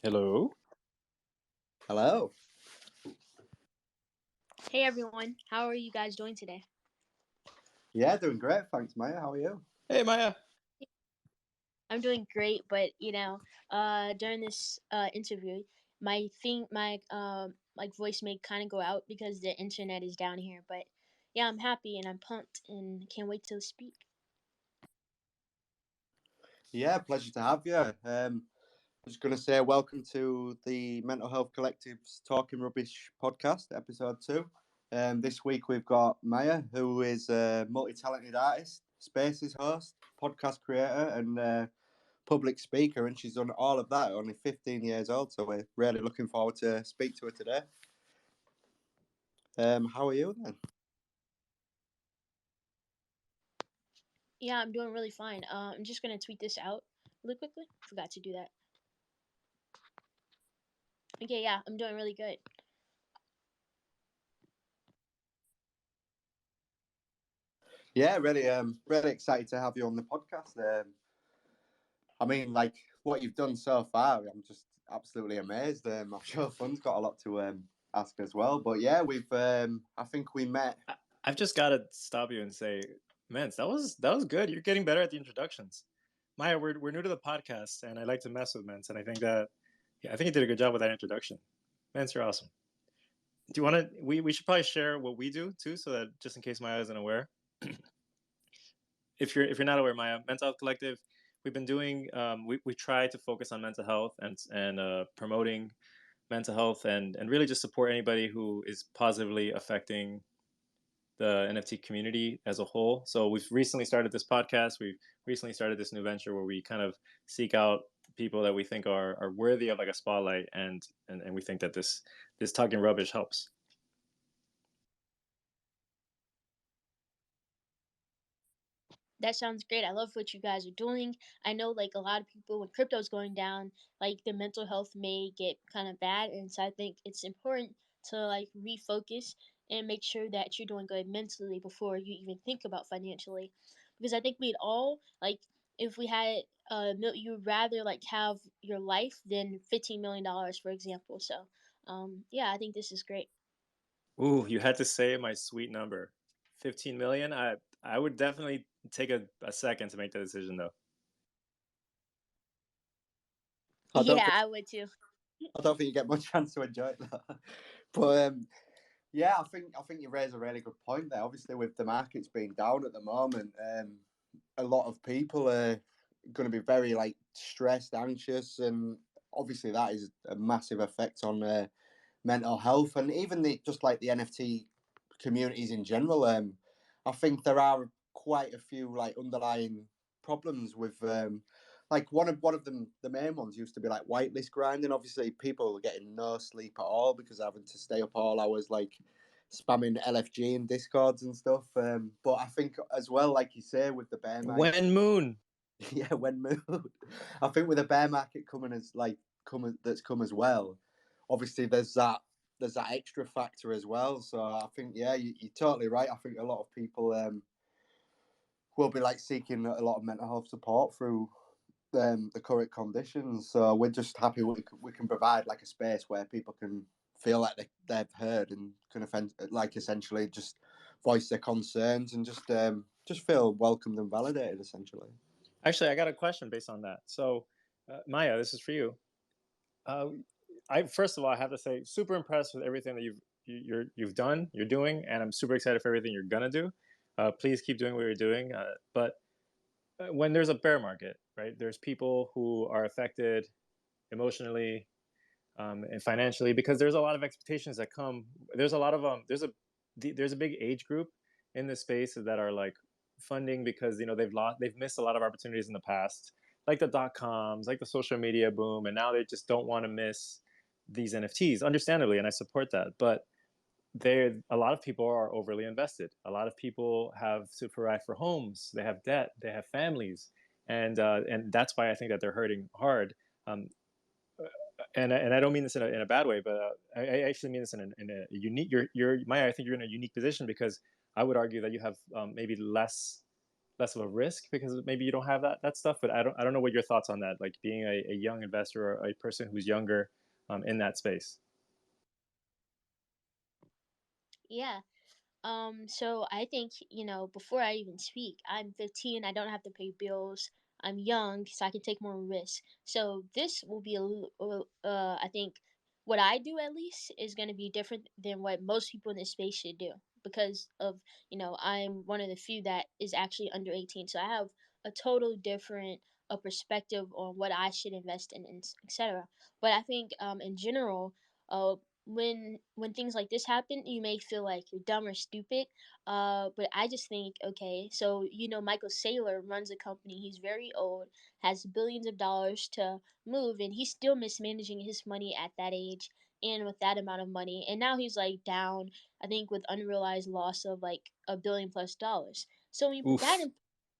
Hello. Hello. Hey everyone, how are you guys doing today? Yeah, doing great. Thanks, Maya. How are you? Hey, Maya. I'm doing great, but during this interview, my voice may kind of go out because the internet is down here. But yeah, I'm happy and I'm pumped and can't wait to speak. Yeah, pleasure to have you. I was going to say welcome to the Mental Health Collective's Talking Rubbish podcast, episode 2. This week we've got Maya, who is a multi-talented artist, Spaces host, podcast creator, and public speaker, and she's done all of that at only 15 years old. So we're really looking forward to speak to her today. How are you then? Yeah, I'm doing really fine. I'm just gonna tweet this out really quickly. Forgot to do that. Okay, yeah, I'm doing really good. Yeah, really excited to have you on the podcast. I mean, like what you've done so far, I'm just absolutely amazed. I'm sure Fun's got a lot to ask as well. But yeah, I think we met. I've just got to stop you and say, man, that was good. You're getting better at the introductions. Maya, we're new to the podcast, and I like to mess with Mence, and I think you did a good job with that introduction. Mence, you're awesome. Do you want to? We should probably share what we do too, so that just in case Maya isn't aware. If you're not aware, Maya, Mental Health Collective, we've been doing. We try to focus on mental health and promoting mental health and really just support anybody who is positively affecting the NFT community as a whole. So we've recently started this podcast. We've recently started this new venture where we kind of seek out people that we think are worthy of like a spotlight, and we think that this talking rubbish helps. That sounds great. I love what you guys are doing. I know like a lot of people when crypto's going down, like their mental health may get kind of bad, and so I think it's important to like refocus and make sure that you're doing good mentally before you even think about financially, because I think we'd all like if we had you'd rather like have your life than $15 million, for example. So yeah, I think this is great. Ooh, you had to say my sweet number, 15 million. I would definitely take a second to make the decision though. I don't Yeah, think I would too. I don't think you get much chance to enjoy it though. But yeah, I think you raise a really good point there. Obviously, with the markets being down at the moment, a lot of people are going to be very like stressed, anxious, and obviously that is a massive effect on mental health and even just like the NFT communities in general. I think there are quite a few like underlying problems with like one of them, the main ones used to be like whitelist grinding. Obviously, people are getting no sleep at all because they're having to stay up all hours, like spamming LFG and discords and stuff. But I think as well, like you say, with the bear market, When moon. yeah, when mood. I think with the bear market coming that's come as well. Obviously, there's that extra factor as well. So I think yeah, you're totally right. I think a lot of people will be like seeking a lot of mental health support through the current conditions. So we're just happy we can provide like a space where people can feel like they've heard and can like essentially just voice their concerns and just feel welcomed and validated essentially. Actually, I got a question based on that. So, Maya, this is for you. Uh, I first of all, I have to say, super impressed with everything that you've done, you're doing, and I'm super excited for everything you're gonna do. Please keep doing what you're doing. But when there's a bear market, right? There's people who are affected emotionally and financially because there's a lot of expectations that come. There's a lot of there's a big age group in this space that are like funding because they've missed a lot of opportunities in the past, like the dot coms, like the social media boom, and now they just don't want to miss these NFTs, understandably, and I support that. But a lot of people are overly invested. A lot of people have to provide for homes. They have debt. They have families, and that's why I think that they're hurting hard. Um, and I don't mean this in a bad way, but I actually mean this in a unique. You're Maya. I think you're in a unique position because I would argue that you have maybe less less of a risk because maybe you don't have that stuff. But I don't know what your thoughts on that, like being a young investor or a person who's younger in that space. Yeah. So I think, before I even speak, I'm 15, I don't have to pay bills. I'm young, so I can take more risks. So this will be I think what I do at least is going to be different than what most people in this space should do because of, I'm one of the few that is actually under 18. So I have a total different perspective on what I should invest in, and etc. But I think in general, uh, when things like this happen, you may feel like you're dumb or stupid. But I just think, okay, so Michael Saylor runs a company. He's very old, has billions of dollars to move, and he's still mismanaging his money at that age and with that amount of money. And now he's like down, I think, with unrealized loss of like $1 billion plus. So when you put that Oof. in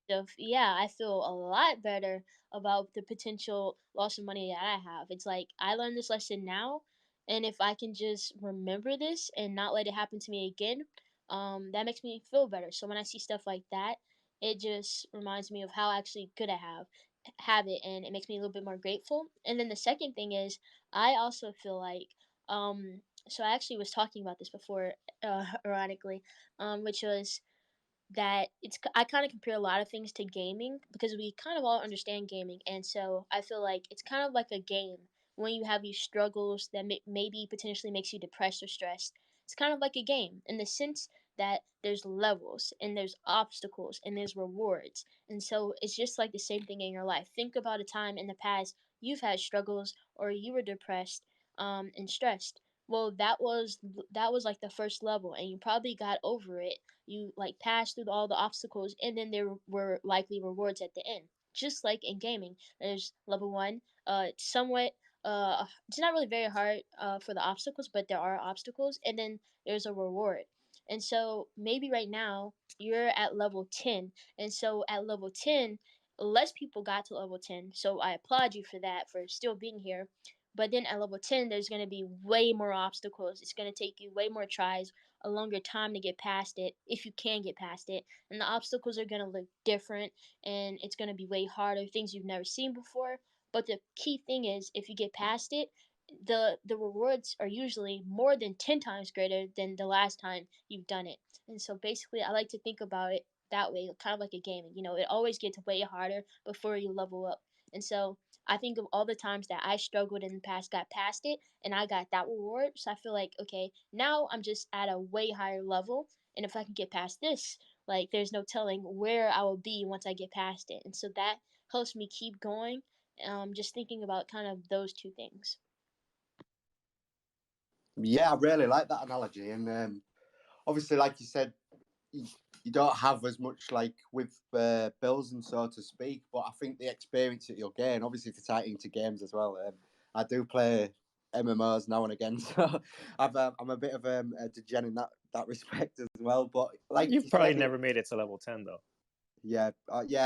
perspective, yeah, I feel a lot better about the potential loss of money that I have. It's like I learned this lesson now, and if I can just remember this and not let it happen to me again, that makes me feel better. So when I see stuff like that, it just reminds me of how actually good I have it, and it makes me a little bit more grateful. And then the second thing is, I also feel like, so I actually was talking about this before, ironically, which was that I kind of compare a lot of things to gaming because we kind of all understand gaming, and so I feel like it's kind of like a game when you have these struggles that maybe potentially makes you depressed or stressed. It's kind of like a game in the sense that there's levels and there's obstacles and there's rewards, and so it's just like the same thing in your life. Think about a time in the past you've had struggles or you were depressed and stressed. Well, that was like the first level, and you probably got over it. You like passed through all the obstacles, and then there were likely rewards at the end. Just like in gaming, there's level one. It's somewhat it's not really very hard for the obstacles, but there are obstacles, and then there's a reward. And so maybe right now you're at level 10, and so at level 10, less people got to level 10. So I applaud you for that, for still being here. But then at level 10, there's going to be way more obstacles. It's going to take you way more tries, a longer time to get past it, if you can get past it. And the obstacles are going to look different, and it's going to be way harder, things you've never seen before. But the key thing is, if you get past it, the rewards are usually more than 10 times greater than the last time you've done it. And so basically, I like to think about it that way, kind of like a gaming. It always gets way harder before you level up. And so I think of all the times that I struggled in the past, got past it, and I got that reward. So I feel like, okay, now I'm just at a way higher level. And if I can get past this, like there's no telling where I will be once I get past it. And so that helps me keep going. Just thinking about kind of those two things. Yeah, I really like that analogy, and obviously, like you said, you, you don't have as much like with bills and so to speak. But I think the experience that you'll gain, obviously, if you're tied into games as well. I do play MMOs now and again, so I'm a bit of a degen in that respect as well. But like you You've probably said, never made it to level 10 though. yeah,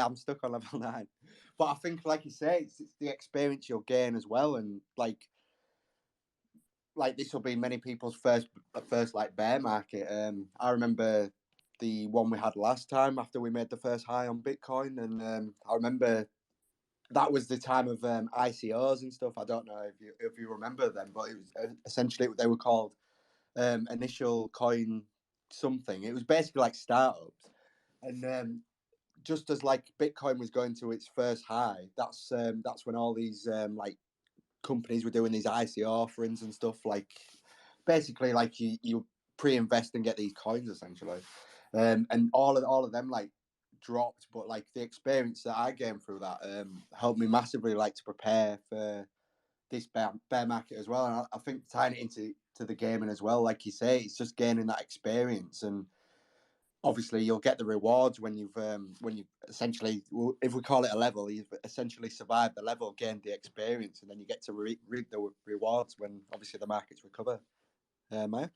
I'm stuck on level 9. But I think, like you say, it's the experience you'll gain as well, and like this will be many people's first like bear market. I remember the one we had last time after we made the first high on Bitcoin, and I remember that was the time of ICOs and stuff. I don't know if you remember them, but it was essentially they were called initial coin something. It was basically like startups, and just as like Bitcoin was going to its first high, that's when all these like companies were doing these ICO offerings and stuff. Like basically, like you pre-invest and get these coins essentially, and all of them like dropped. But like the experience that I gained through that helped me massively, like to prepare for this bear market as well. And I think tying it into the gaming as well, like you say, it's just gaining that experience and obviously you'll get the rewards when you've essentially, if we call it a level, you've essentially survived the level, gained the experience, and then you get to reap the rewards when obviously the markets recover. Maya?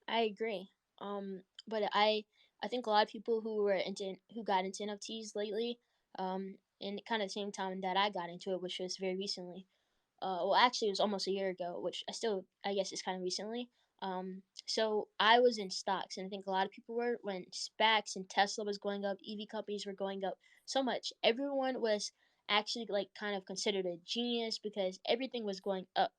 I agree. But I think a lot of people who got into NFTs lately, in kind of the same time that I got into it, which was very recently. Well, actually, it was almost a year ago, which I guess is kind of recently. So I was in stocks, and I think a lot of people were when SPACs and Tesla was going up, EV companies were going up so much. Everyone was actually like kind of considered a genius because everything was going up.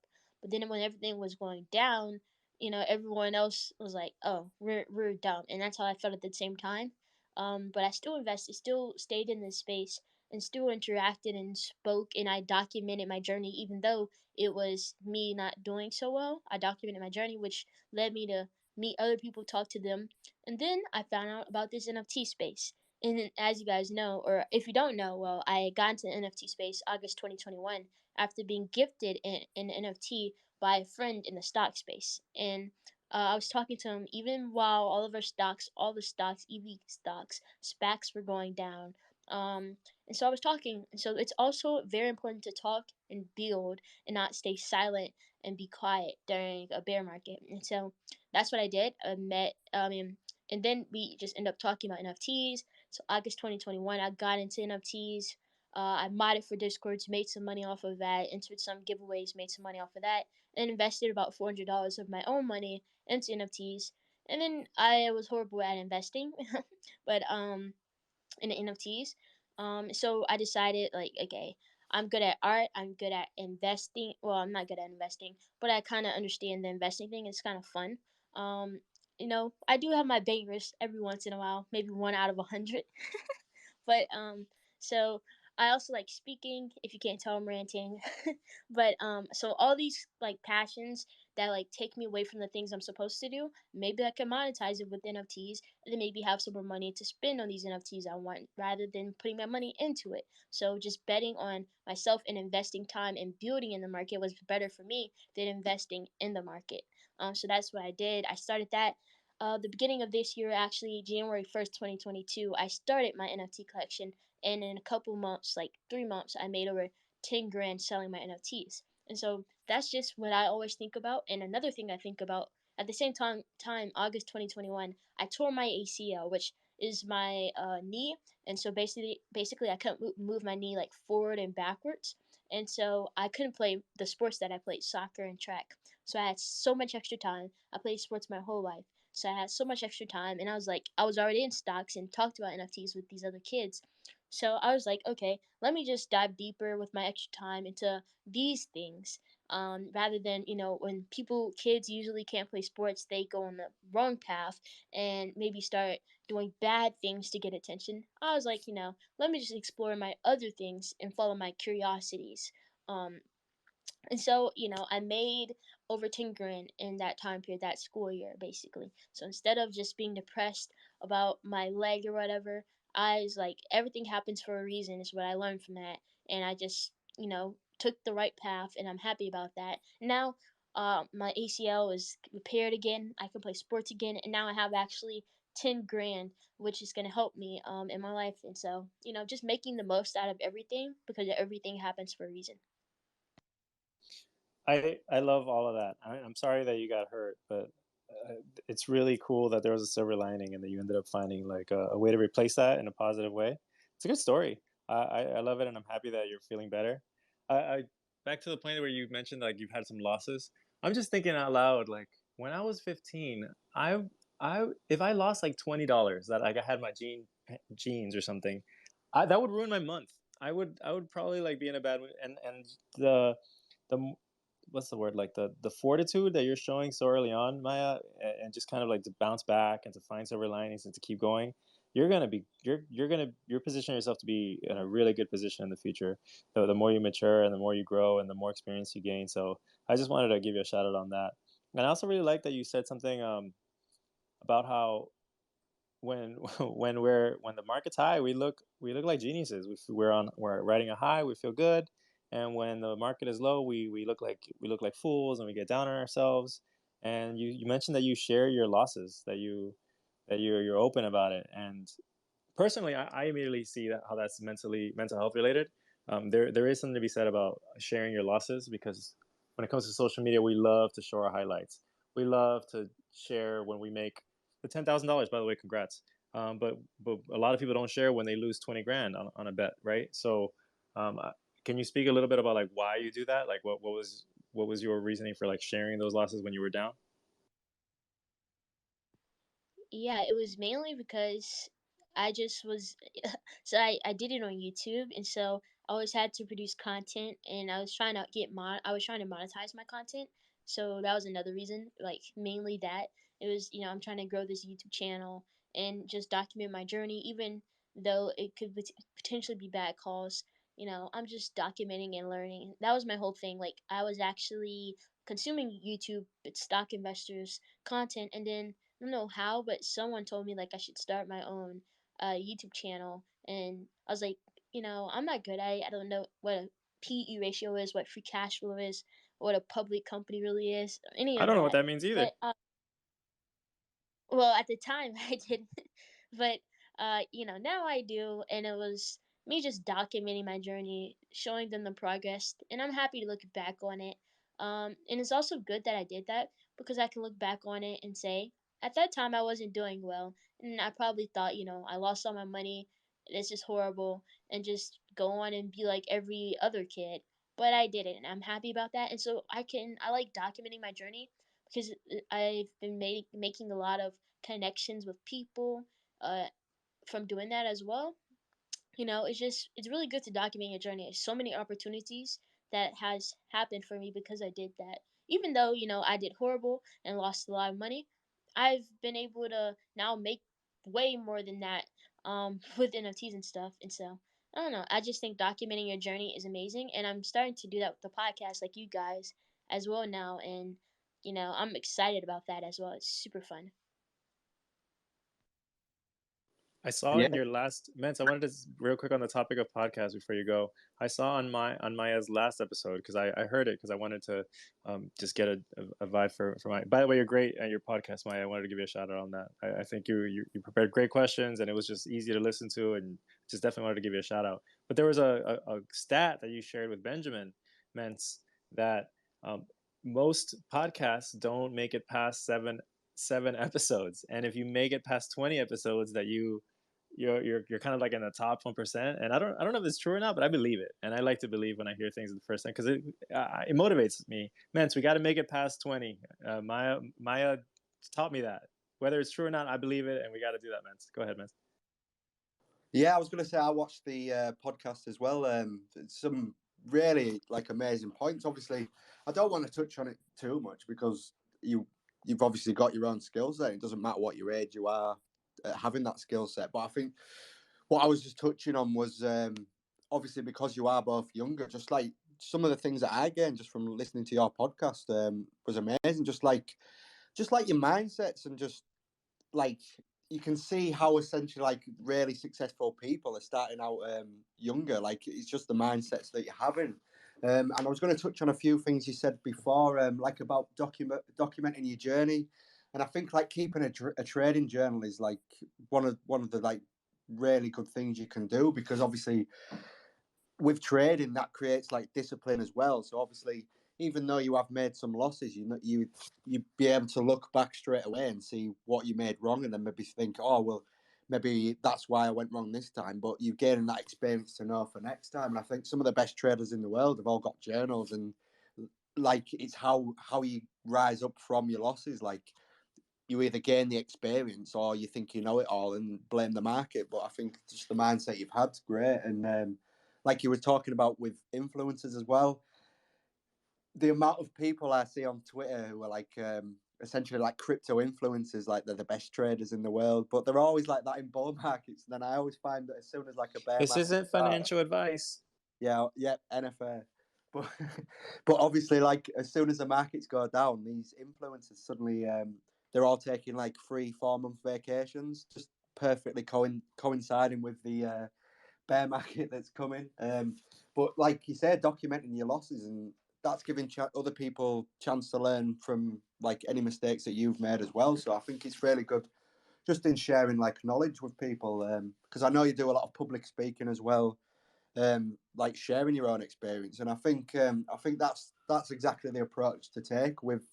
But then when everything was going down, everyone else was like, "Oh, we're dumb," and that's how I felt at the same time. But I still invested, still stayed in this space, and still interacted and spoke, and I documented my journey, even though it was me not doing so well. I documented my journey, which led me to meet other people, talk to them, and then I found out about this NFT space. And then, as you guys know, or if you don't know, well, I got into the NFT space August 2021 after being gifted an NFT by a friend in the stock space. And I was talking to him even while all of our stocks, all the stocks, EV stocks, SPACs were going down. And so I was talking. And so it's also very important to talk and build and not stay silent and be quiet during a bear market. And so that's what I did. I met, and then we just end up talking about NFTs. So August 2021, I got into NFTs. I modded for Discords, made some money off of that, entered some giveaways, made some money off of that, and invested about $400 of my own money into NFTs. And then I was horrible at investing, but in the NFTs. So I decided like, okay, I'm good at art. I'm good at investing. Well, I'm not good at investing, but I kind of understand the investing thing. It's kind of fun. Um, I do have my bangers every once in a while, maybe one out of 100. But so I also like speaking. If you can't tell, I'm ranting. But so all these like passions that like take me away from the things I'm supposed to do, maybe I can monetize it with NFTs, and then maybe have some more money to spend on these NFTs I want, rather than putting my money into it. So just betting on myself and investing time and building in the market was better for me than investing in the market. So that's what I did. I started that the beginning of this year, actually January 1st, 2022, I started my NFT collection, and in a couple months, like 3 months, I made over 10 grand selling my NFTs. And so that's just what I always think about. And another thing I think about at the same time, August 2021, I tore my ACL, which is my knee, and so basically, I couldn't move my knee like forward and backwards, and so I couldn't play the sports that I played, soccer and track. So I had so much extra time. I played sports my whole life. So I had so much extra time, and I was already in stocks and talked about NFTs with these other kids. So I was like, okay, let me just dive deeper with my extra time into these things. Rather than, when kids usually can't play sports, they go on the wrong path and maybe start doing bad things to get attention. I was like, let me just explore my other things and follow my curiosities. Um, and so, I made over 10 grand in that time period, that school year, basically. So instead of just being depressed about my leg or whatever, I was like, everything happens for a reason, is what I learned from that. And I just, took the right path, and I'm happy about that. Now, my ACL is repaired again. I can play sports again. And now I have actually 10 grand, which is going to help me in my life. And so, just making the most out of everything, because everything happens for a reason. I love all of that. I'm sorry that you got hurt, but it's really cool that there was a silver lining and that you ended up finding like a way to replace that in a positive way. It's a good story. I love it, and I'm happy that you're feeling better. I back to the point where you mentioned like you've had some losses. I'm just thinking out loud. Like when I was 15, I if I lost like $20 that like I had my jeans or something, that would ruin my month. I would probably like be in a bad mood, and the what's the word, like the fortitude that you're showing so early on, Maya, and just kind of like to bounce back and to find silver linings and to keep going. You're positioning yourself to be in a really good position in the future. The more you mature and the more you grow and the more experience you gain. So I just wanted to give you a shout out on that. And I also really like that you said something about how when when the market's high, we look like geniuses. We're riding a high, we feel good, and when the market is low, we look like fools and we get down on ourselves. And you mentioned that you share your losses, that you're open about it. And personally, I immediately see how that's mental health related. There is something to be said about sharing your losses, because when it comes to social media, we love to show our highlights. We love to share when we make the $10,000. By the way, congrats. But a lot of people don't share when they lose 20 grand on a bet, right? So, can you speak a little bit about like why you do that? Like what was your reasoning for like sharing those losses when you were down? Yeah, it was mainly because I just was so I did it on YouTube, and so I always had to produce content, and I was trying to monetize my content. So that was another reason, like mainly that. It was, I'm trying to grow this YouTube channel and just document my journey, even though it could potentially be bad calls. I'm just documenting and learning. That was my whole thing. Like I was actually consuming YouTube, but stock investors content, and then I don't know how, but someone told me like I should start my own YouTube channel, and I was like, I'm not good at it. I don't know what a PE ratio is, what free cash flow is, what a public company really is, any I of don't know what that. that means either. But well, at the time I didn't, but now I do, and it was me just documenting my journey, showing them the progress, and I'm happy to look back on it. And it's also good that I did that because I can look back on it and say, at that time I wasn't doing well, and I probably thought, I lost all my money, this is horrible, and just go on and be like every other kid. But I didn't, and I'm happy about that. And so I like documenting my journey because I've been making a lot of connections with people uh, from doing that as well. It's really good to document your journey. There's so many opportunities that has happened for me because I did that. Even though I did horrible and lost a lot of money, I've been able to now make way more than that with NFTs and stuff. And so I don't know. I just think documenting your journey is amazing, and I'm starting to do that with the podcast, like you guys as well now. And I'm excited about that as well. It's super fun. I saw Yeah, in your last Mence, I wanted to real quick on the topic of podcasts before you go. I saw on Maya's last episode because I heard it because I wanted to just get a vibe for Maya. By the way, you're great at your podcast, Maya. I wanted to give you a shout out on that. I think you prepared great questions and it was just easy to listen to, and just definitely wanted to give you a shout out. But there was a stat that you shared with Benjamin Mence that um, most podcasts don't make it past seven episodes, and if you make it past 20 episodes, that you're kind of like in the top 1%. And I don't know if it's true or not, but I believe it, and I like to believe when I hear things the first time because it motivates me. Man, so we got to make it past 20. Maya taught me that. Whether it's true or not, I believe it, and we got to do that, man. Go ahead, man. yeah. I was going to say I watched the podcast as well. Some really like amazing points. Obviously, I don't want to touch on it too much because you've obviously got your own skill set. It doesn't matter what your age you are, having that skill set. But I think what I was just touching on was obviously because you are both younger, just like some of the things that I gained just from listening to your podcast was amazing. Just like your mindsets and just like you can see how essentially like really successful people are starting out younger. Like it's just the mindsets that you're having. And I was going to touch on a few things you said before, like about documenting your journey. And I think like keeping a trading journal is like one of the like really good things you can do because obviously with trading that creates like discipline as well. So obviously, even though you have made some losses, you'd be able to look back straight away and see what you made wrong, and then maybe think, oh well, maybe that's why I went wrong this time. But you've gained that experience to know for next time. And I think some of the best traders in the world have all got journals, and like it's how you rise up from your losses. Like you either gain the experience or you think you know it all and blame the market. But I think just the mindset you've had's great. And like you were talking about with influencers as well, the amount of people I see on Twitter who are like essentially like crypto influencers, like they're the best traders in the world, but they're always like that in bull markets. And then I always find that as soon as like a bear This market isn't starts, financial advice. yeah, NFA. But but obviously, like as soon as the markets go down, these influencers suddenly they're all taking like 3-4 month vacations, just perfectly coinciding with the bear market that's coming. But like you said, documenting your losses and that's giving other people chance to learn from like any mistakes that you've made as well. So I think it's really good just in sharing like knowledge with people because I know you do a lot of public speaking as well, like sharing your own experience. And I think that's exactly the approach to take with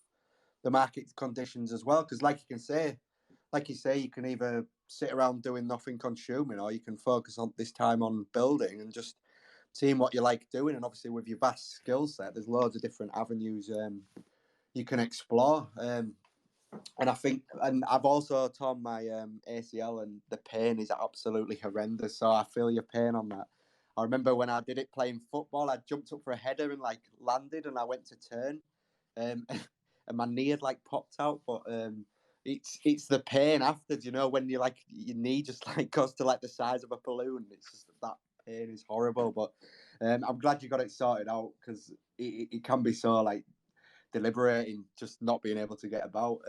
the market conditions as well. Because like you say, you can either sit around doing nothing consuming, or you can focus on this time on building and just seeing what you like doing. And obviously, with your vast skill set, there's loads of different avenues you can explore. And I think, and I've also torn my ACL, and the pain is absolutely horrendous. So I feel your pain on that. I remember when I did it playing football, I jumped up for a header and like landed, and I went to turn, and my knee had like popped out. But it's the pain after, you know, when you like your knee just like goes to like the size of a balloon. It's just that pain is horrible. But I'm glad you got it sorted out, because it can be so like deliberating just not being able to get about.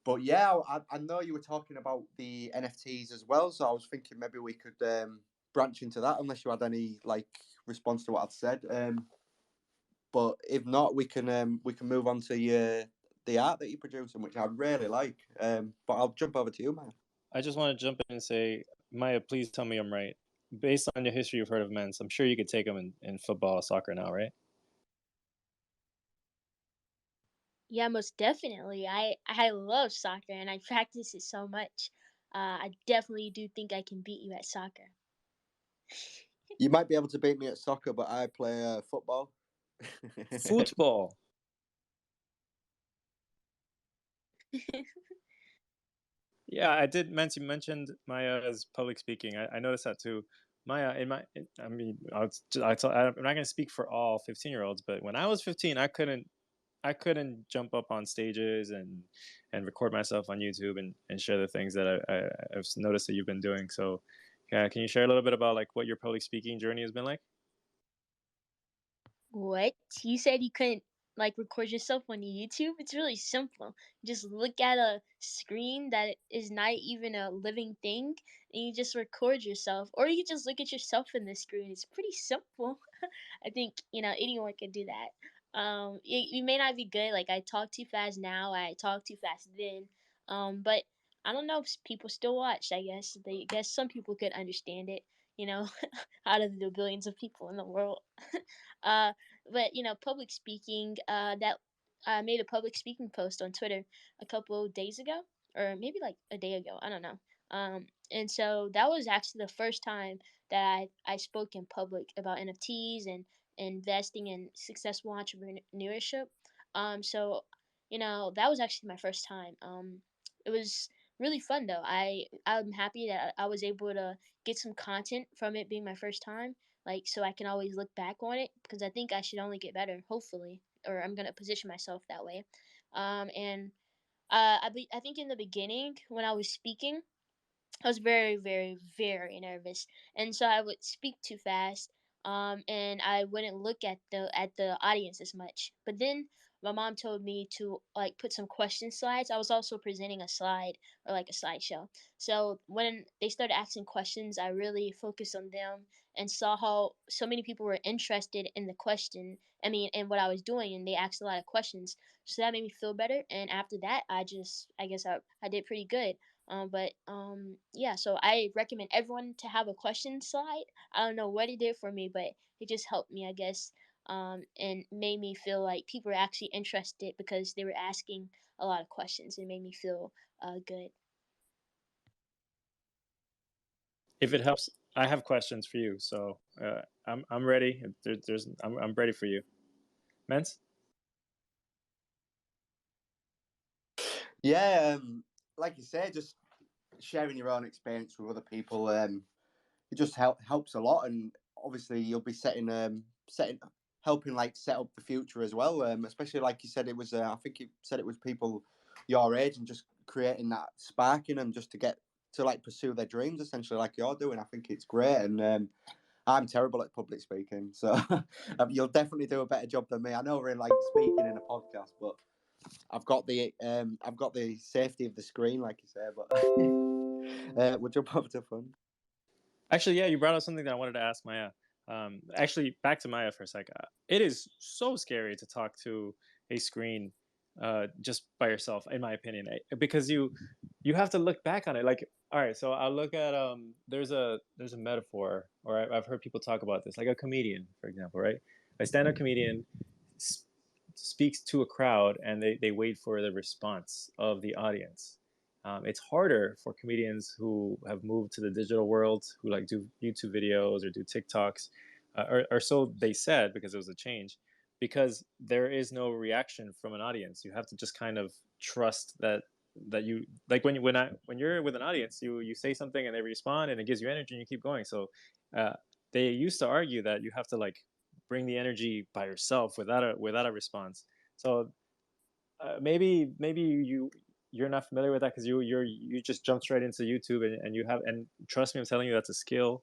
But yeah, I know you were talking about the NFTs as well, so I was thinking maybe we could branch into that, unless you had any like response to what I'd said. But if not, we can move on to the art that you're producing, which I really like. But I'll jump over to you, man. I just want to jump in and say, Maya, please tell me I'm right. Based on your history you've heard of men's, I'm sure you could take them in football, soccer now, right? Yeah, most definitely. I love soccer and I practice it so much. I definitely do think I can beat you at soccer. You might be able to beat me at soccer, but I play football. Football. Yeah, I did mention you mentioned Maya's public speaking. I noticed that too. Maya, I mean, I'm not going to speak for all 15-year-olds, but when I was 15, I couldn't jump up on stages and record myself on YouTube and share the things that I've noticed that you've been doing. So, yeah, can you share a little bit about like what your public speaking journey has been like? What? You said you couldn't like record yourself on YouTube? It's really simple. You just look at a screen that is not even a living thing and you just record yourself. Or you just look at yourself in the screen. It's pretty simple. I think, anyone can do that. You may not be good. Like I talk too fast now, I talk too fast then. But I don't know if people still watch, I guess. I guess some people could understand it, you know, out of the billions of people in the world. uh but public speaking, that I made a public speaking post on Twitter a couple of days ago, or maybe like a day ago, I don't know. And so that was actually the first time that I spoke in public about NFTs and investing in successful entrepreneurship. So that was actually my first time. It was really fun though. I'm happy that I was able to get some content from it being my first time, like so I can always look back on it because I think I should only get better, hopefully, or I'm gonna position myself that way. And I think in the beginning when I was speaking, I was very, very, very nervous, and so I would speak too fast, and I wouldn't look at the audience as much. But then my mom told me to like put some question slides. I was also presenting a slide or like a slideshow. So when they started asking questions, I really focused on them and saw how so many people were interested in the question. I mean, in what I was doing, and they asked a lot of questions. So that made me feel better. And after that, I guess I did pretty good. Yeah, so I recommend everyone to have a question slide. I don't know what it did for me, but it just helped me, I guess, and made me feel like people were actually interested because they were asking a lot of questions. It made me feel good. If it helps, I have questions for you. So I'm ready. I'm ready for you, Mens. Yeah, like you say, just sharing your own experience with other people, it just helps a lot. And obviously, you'll be helping like set up the future as well. Especially like you said, it was I think you said it was people your age, and just creating that spark in them just to get to like pursue their dreams, essentially, like you're doing. I think it's great. And I'm terrible at public speaking, so you'll definitely do a better job than me. I know we're in like speaking in a podcast, but I've got the safety of the screen, like you said. But we'll jump over to fun. Actually, yeah, you brought up something that I wanted to ask Maya. Actually, back to Maya for a sec. It is so scary to talk to a screen just by yourself, in my opinion, because you have to look back on it. Like, all right, so I'll look at there's a metaphor, or I've heard people talk about this, like a comedian, for example, right? A stand-up comedian speaks to a crowd, and they wait for the response of the audience. It's harder for comedians who have moved to the digital world, who like do YouTube videos or do TikToks, or so they said, because it was a change, because there is no reaction from an audience. You have to just kind of trust that you like when you're with an audience, you say something and they respond and it gives you energy and you keep going. So uh, they used to argue that you have to like bring the energy by yourself without a response. So maybe you're not familiar with that because you just jump straight into YouTube and you have, and trust me, I'm telling you, that's a skill.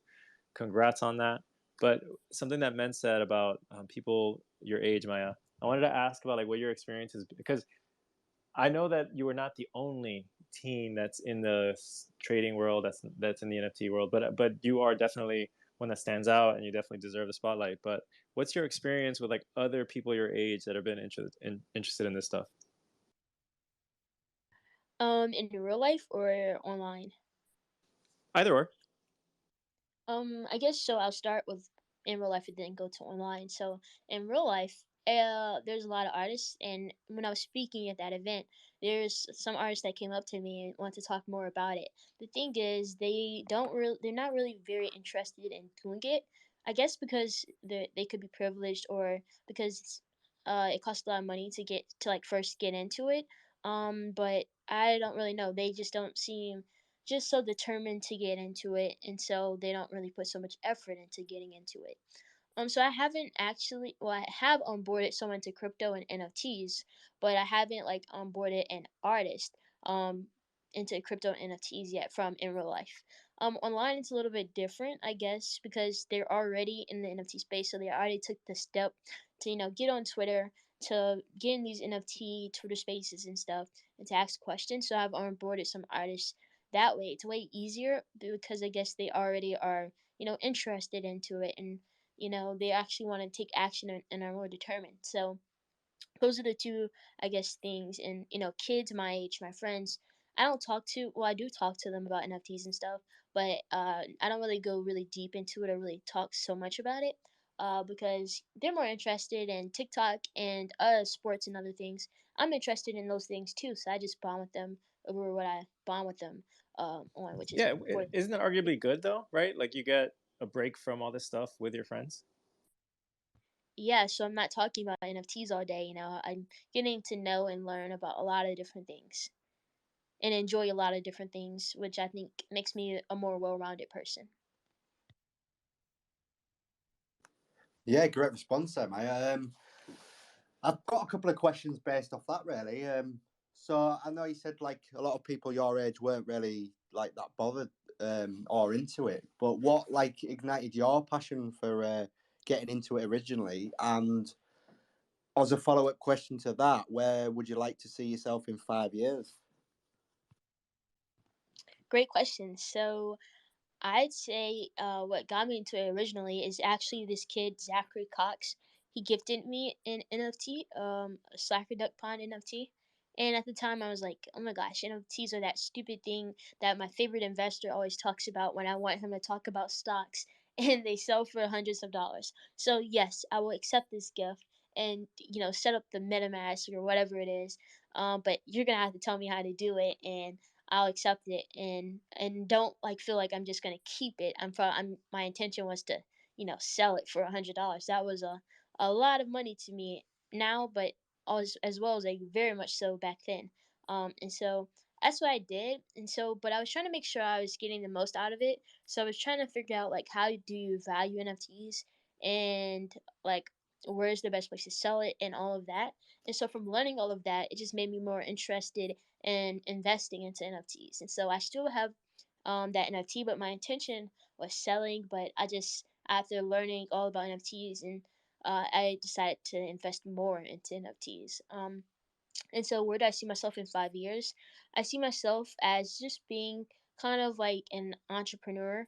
Congrats on that. But something that Men said about people your age, Maya, I wanted to ask about like what your experience is, because I know that you are not the only teen that's in the trading world, that's in the NFT world, but you are definitely one that stands out, and you definitely deserve the spotlight. But what's your experience with like other people your age that have been interested in this stuff? In real life or online? Either or. I guess so. I'll start with in real life and then go to online. So in real life, there's a lot of artists, and when I was speaking at that event, there's some artists that came up to me and want to talk more about it. The thing is, they're not really very interested in doing it. I guess because they could be privileged, or because it costs a lot of money to get to like first get into it. But I don't really know. They just don't seem just so determined to get into it, and so they don't really put so much effort into getting into it. So I haven't actually, well, I have onboarded someone to crypto and NFTs, but I haven't like onboarded an artist into crypto and NFTs yet from in real life. Online it's a little bit different, I guess, because they're already in the NFT space, so they already took the step to get on Twitter, to get in these NFT Twitter spaces and stuff, and to ask questions. So I've onboarded some artists that way. It's way easier because I guess they already are interested into it, and they actually want to take action, and are more determined. So those are the two, I guess, things. And kids my age, my friends, I don't talk to, well, I do talk to them about NFTs and stuff, but I don't really go really deep into it or really talk so much about it, because they're more interested in TikTok and sports and other things. I'm interested in those things too, so I just bond with them over what I bond with them on, which is Yeah, for. isn't it arguably good though, right? Like you get a break from all this stuff with your friends. Yeah, so I'm not talking about NFTs all day. I'm getting to know and learn about a lot of different things and enjoy a lot of different things, which I think makes me a more well-rounded person. Yeah, great response there, mate. I've got a couple of questions based off that, really. So I know you said like a lot of people your age weren't really like that bothered or into it, but what like ignited your passion for getting into it originally? And as a follow-up question to that, where would you like to see yourself in 5 years? Great question. So I'd say what got me into it originally is actually this kid, Zachary Cox. He gifted me an NFT, a Slacker Duck Pond NFT. And at the time, I was like, oh my gosh, NFTs are that stupid thing that my favorite investor always talks about when I want him to talk about stocks. And they sell for hundreds of dollars. So, yes, I will accept this gift and, set up the MetaMask or whatever it is. But you're going to have to tell me how to do it. And I'll accept it, and don't like feel like I'm just gonna keep it. My intention was to sell it for $100. That was a lot of money to me now, but as well as like very much so back then. And so that's what I did. And so, but I was trying to make sure I was getting the most out of it. So I was trying to figure out like how do you value NFTs, and like where's the best place to sell it and all of that. And so from learning all of that, it just made me more interested and investing into NFTs. And so I still have that NFT, but my intention was selling. But I just, after learning all about NFTs, and I decided to invest more into NFTs. And so, where do I see myself in 5 years? I see myself as just being kind of like an entrepreneur,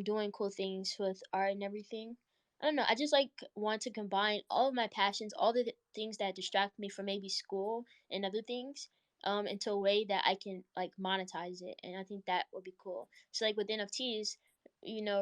doing cool things with art and everything. I don't know. I just like want to combine all of my passions, all the things that distract me from maybe school and other things, into a way that I can like monetize it, and I think that would be cool. So, like with NFTs,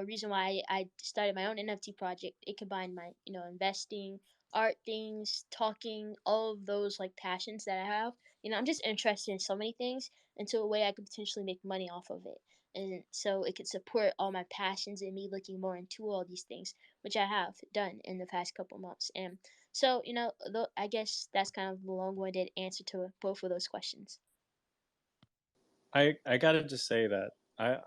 reason why I started my own NFT project, it combined my investing, art things, talking, all of those like passions that I have. I'm just interested in so many things into a way I could potentially make money off of it. and so it could support all my passions and me looking more into all these things, which I have done in the past couple months. And so, I guess that's kind of the long-winded answer to both of those questions. I gotta just say that I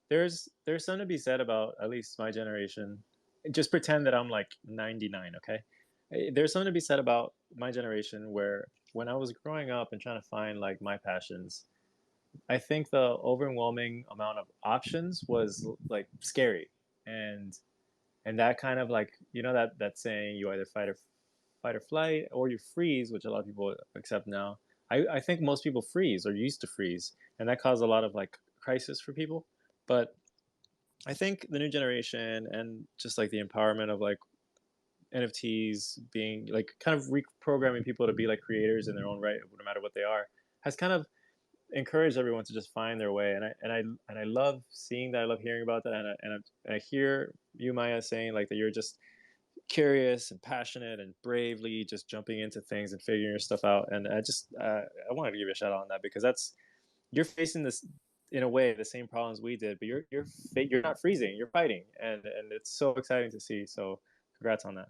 there's something to be said about at least my generation. Just pretend that I'm like 99, okay? There's something to be said about my generation where when I was growing up and trying to find like my passions, I think the overwhelming amount of options was like scary, and that kind of like that saying you either fight or flight or you freeze, which a lot of people accept now. I think most people freeze or used to freeze, and that caused a lot of like crisis for people. But I think the new generation and just like the empowerment of like NFTs being like kind of reprogramming people to be like creators in their own right, no matter what they are, has kind of encouraged everyone to just find their way. And I love seeing that. I love hearing about that. And I hear you, Maya, saying like that you're just curious and passionate and bravely just jumping into things and figuring your stuff out. And I wanted to give you a shout out on that because you're facing this in a way the same problems we did, but you're not freezing, you're fighting, and it's so exciting to see. So congrats on that.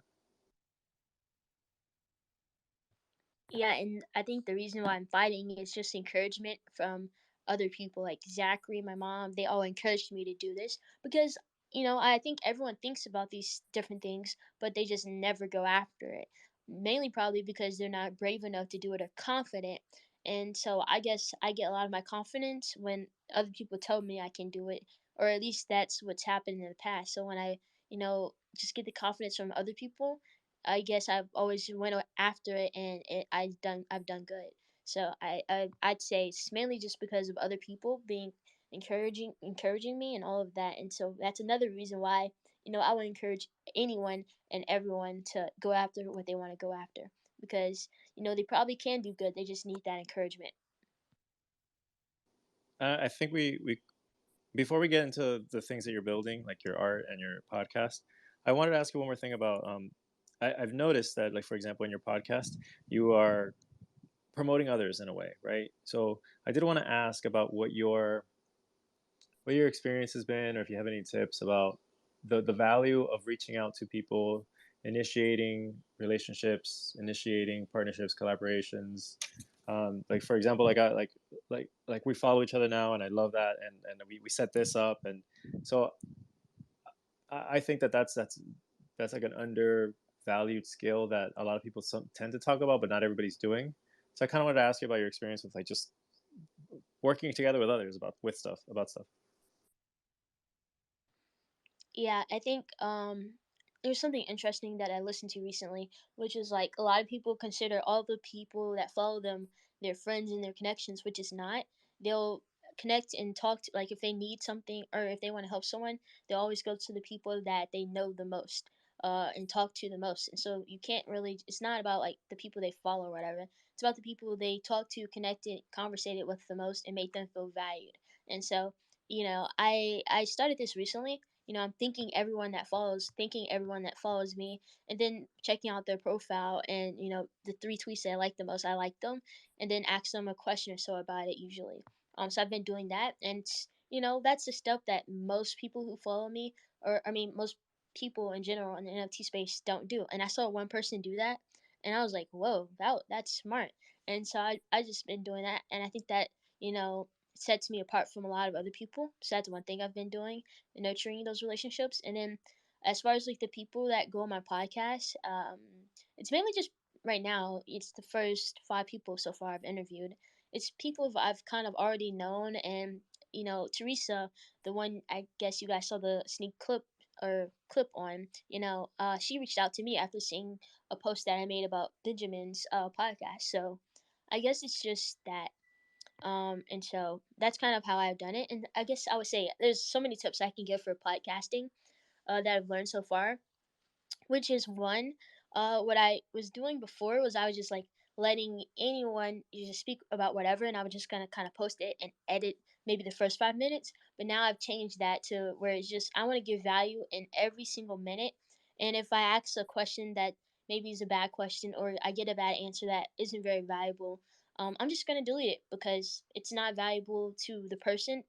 Yeah, and I think the reason why I'm fighting is just encouragement from other people like Zachary, my mom. They all encouraged me to do this because, I think everyone thinks about these different things, but they just never go after it. Mainly probably because they're not brave enough to do it or confident. And so I guess I get a lot of my confidence when other people tell me I can do it, or at least that's what's happened in the past. So when I, just get the confidence from other people, I guess I've always went after it, and I've done good. So I'd say it's mainly just because of other people being encouraging me and all of that. And so that's another reason why I would encourage anyone and everyone to go after what they want to go after, because they probably can do good. They just need that encouragement. I think we before we get into the things that you're building, like your art and your podcast, I wanted to ask you one more thing about. I've noticed that, like for example, in your podcast, you are promoting others in a way, right? So I did want to ask about what your experience has been, or if you have any tips about the value of reaching out to people, initiating relationships, initiating partnerships, collaborations. Like for example, like we follow each other now, and I love that, and we set this up, and so I think that's like an undervalued skill that a lot of people tend to talk about, but not everybody's doing. So I kind of wanted to ask you about your experience with like just working together with others about stuff. Yeah, I think there's something interesting that I listened to recently, which is like a lot of people consider all the people that follow them their friends and their connections, which is not. They'll connect and talk to, like, if they need something or if they want to help someone, they'll always go to the people that they know the most, and talk to the most. And so you can't really. It's not about like the people they follow or whatever. It's about the people they talk to, connected, conversated with the most, and make them feel valued. And so I started this recently. I'm thinking everyone that follows me, and then checking out their profile, and the three tweets that I like the most, I like them, and then ask them a question or so about it usually. So I've been doing that, and that's the stuff that most people who follow me, or I mean, most people in general in the NFT space don't do. And I saw one person do that, and I was like, whoa, that's smart. And so I just been doing that, and I think that sets me apart from a lot of other people. So that's one thing I've been doing, nurturing those relationships. And then as far as like the people that go on my podcast, it's mainly just right now, it's the first 5 people so far I've interviewed. It's people I've kind of already known. And Teresa, the one I guess you guys saw the sneak clip on, she reached out to me after seeing a post that I made about Benjamin's podcast. So I guess it's just that. And so that's kind of how I've done it. And I guess I would say there's so many tips I can give for podcasting, that I've learned so far, which is one. What I was doing before was I was just like letting anyone just speak about whatever, and I was just gonna kind of post it and edit maybe the first 5 minutes. But now I've changed that to where it's just I want to give value in every single minute. And if I ask a question that maybe is a bad question, or I get a bad answer that isn't very valuable, I'm just gonna delete it because it's not valuable to the person.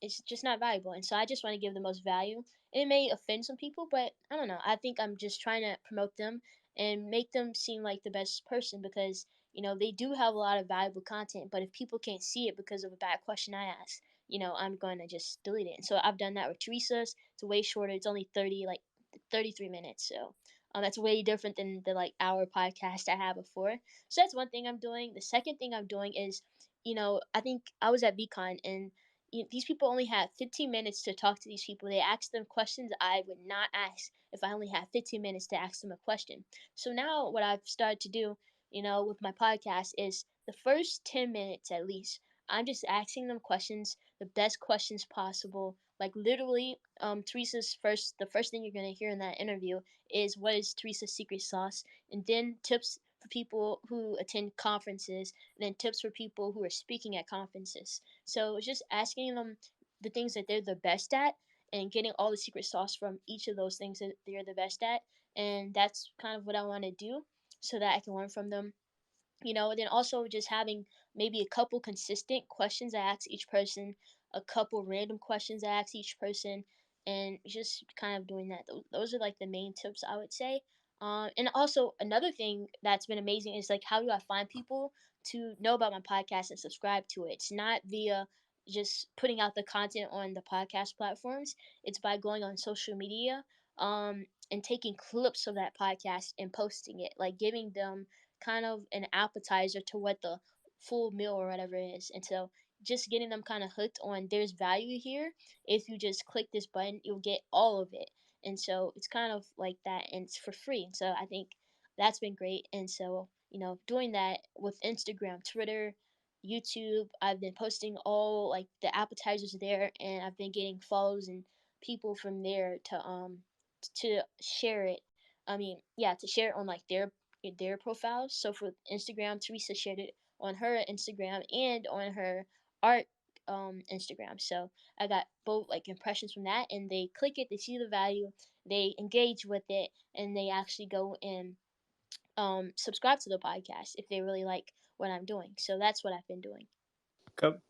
it's just not valuable. And so I just want to give the most value. It may offend some people, but I don't know. I think I'm just trying to promote them and make them seem like the best person, because they do have a lot of valuable content. But if people can't see it because of a bad question I asked, I'm going to just delete it. And so I've done that with Teresa's. It's way shorter. It's only 33 minutes. So that's way different than the like hour podcast I had before. So that's one thing I'm doing. The second thing I'm doing is, I think I was at VCon, and these people only had 15 minutes to talk to these people. They asked them questions I would not ask if I only had 15 minutes to ask them a question. So now what I've started to do, with my podcast is the first 10 minutes at least, I'm just asking them questions, the best questions possible. Like literally, the first thing you're gonna hear in that interview is what is Teresa's secret sauce, and then tips for people who attend conferences, and then tips for people who are speaking at conferences. So it's just asking them the things that they're the best at, and getting all the secret sauce from each of those things that they're the best at. And that's kind of what I want to do so that I can learn from them. Then also just having maybe a couple consistent questions I ask each person, a couple random questions I ask each person, and just kind of doing that. Those are like the main tips I would say. And also another thing that's been amazing is like, how do I find people to know about my podcast and subscribe to it? It's not via just putting out the content on the podcast platforms. It's by going on social media, and taking clips of that podcast and posting it, like giving them kind of an appetizer to what the full meal or whatever is. And so just getting them kind of hooked on, there's value here. If you just click this button, you'll get all of it. And so it's kind of like that, and it's for free. And so I think that's been great. And so, doing that with Instagram, Twitter, YouTube, I've been posting all like the appetizers there, and I've been getting follows and people from there to share it. I mean, yeah, to share it on like their profiles. So for Instagram, Teresa shared it on her Instagram and on her art Instagram. So I got both like impressions from that, and they click it, they see the value, they engage with it, and they actually go and subscribe to the podcast if they really like what I'm doing. So that's what I've been doing.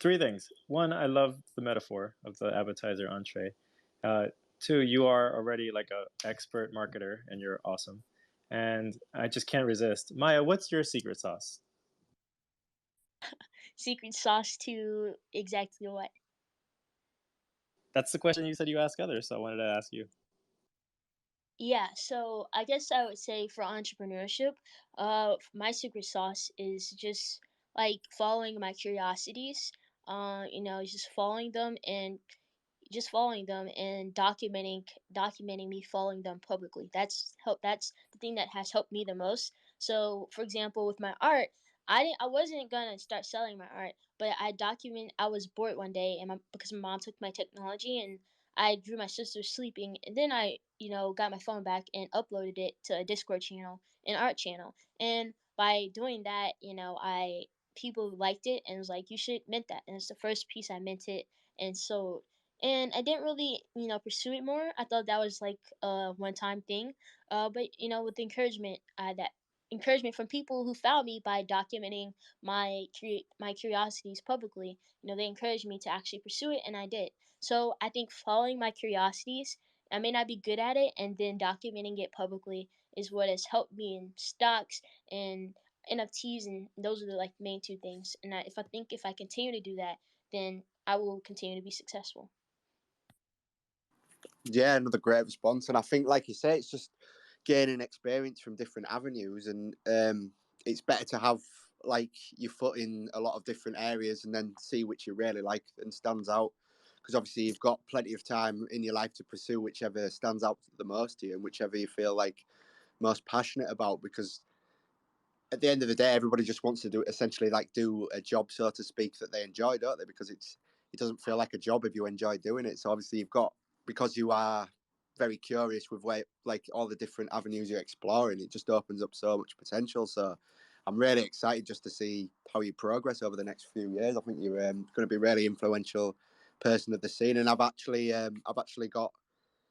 Three things. One, I love the metaphor of the appetizer entree. Two, you are already like a expert marketer and you're awesome. And I just can't resist. Mya, what's your secret sauce? Secret sauce to exactly what? That's the question you said you ask others, so I wanted to ask you. Yeah, so I guess I would say for entrepreneurship, my secret sauce is just like following my curiosities. Just following them and documenting me following them publicly. That's the thing that has helped me the most. So for example, with my art, I wasn't gonna start selling my art, but I was bored one day, and because my mom took my technology, and I drew my sister sleeping, and then I got my phone back and uploaded it to a Discord channel, an art channel. And by doing that, I people liked it and was like, you should mint that. And it's the first piece I minted and sold. And I didn't really, pursue it more. I thought that was like a one-time thing. But with encouragement, that encouragement from people who found me by documenting my curiosities publicly, they encouraged me to actually pursue it, and I did. So I think following my curiosities, I may not be good at it, and then documenting it publicly is what has helped me in stocks and NFTs, and those are the like main two things. And if I continue to do that, then I will continue to be successful. Yeah, another great response. And I think, like you say, it's just gaining experience from different avenues. And it's better to have like your foot in a lot of different areas and then see which you really like and stands out. Because obviously you've got plenty of time in your life to pursue whichever stands out the most to you and whichever you feel like most passionate about. Because at the end of the day, everybody just wants to do a job, so to speak, that they enjoy, don't they? Because it doesn't feel like a job if you enjoy doing it. So obviously you've got, because you are very curious with like all the different avenues you're exploring, it just opens up so much potential. So I'm really excited just to see how you progress over the next few years. I think you're going to be a really influential person of the scene, and I've actually got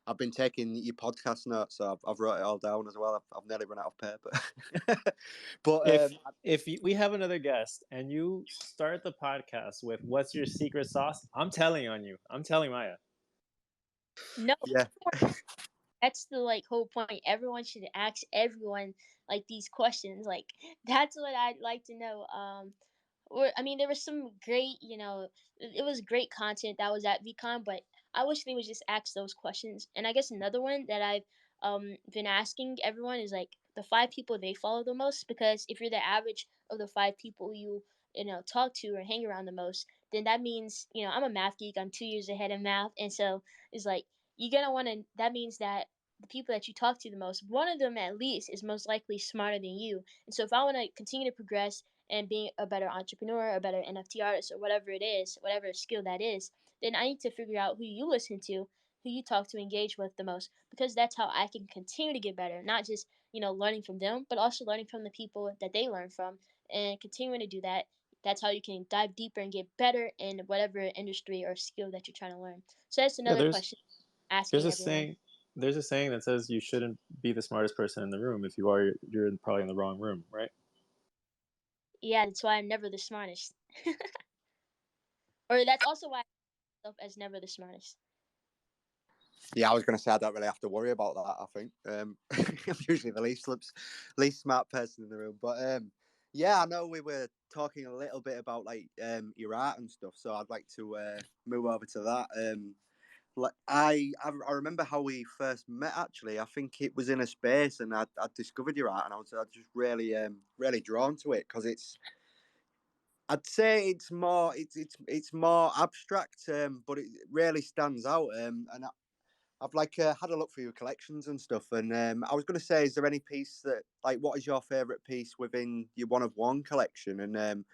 I've been taking your podcast notes, so I've wrote it all down as well. I've nearly run out of paper. But We have another guest and you start the podcast with "What's your secret sauce?" I'm telling on you. I'm telling Maya. No, yeah, that's the like whole point. Everyone should ask everyone like these questions. Like that's what I'd like to know. Or I mean, there was some great, it was great content that was at VCon, but I wish they would just ask those questions. And I guess another one that I've been asking everyone is like the 5 people they follow the most, because if you're the average of the 5 people you talk to or hang around the most, then that means I'm a math geek. I'm 2 years ahead in math, and so it's like you're gonna want to. That means that the people that you talk to the most, one of them at least, is most likely smarter than you. And so if I want to continue to progress and being a better entrepreneur, a better NFT artist, or whatever it is, whatever skill that is, then I need to figure out who you listen to, who you talk to, engage with the most, because that's how I can continue to get better. Not just learning from them, but also learning from the people that they learn from, and continuing to do that. That's how you can dive deeper and get better in whatever industry or skill that you're trying to learn. So that's Yeah, another question there's asking a everyone. saying there's a saying that says you shouldn't be the smartest person in the room. If you are, you're probably in the wrong room, right? Yeah, that's why I'm never the smartest. Or that's also why I myself as never the smartest. I was going to say I don't really have to worry about that. I think I'm usually the least smart person in the room. But yeah, I know we were talking a little bit about like your art and stuff, so I'd like to move over to that. Like I remember how we first met. Actually, I think it was in a space, and I discovered your art, and I was just really drawn to it because I'd say it's more abstract, but it really stands out. And I've had a look through your collections and stuff, and I was going to say, is there any piece that like what is your favourite piece within your one of one collection, and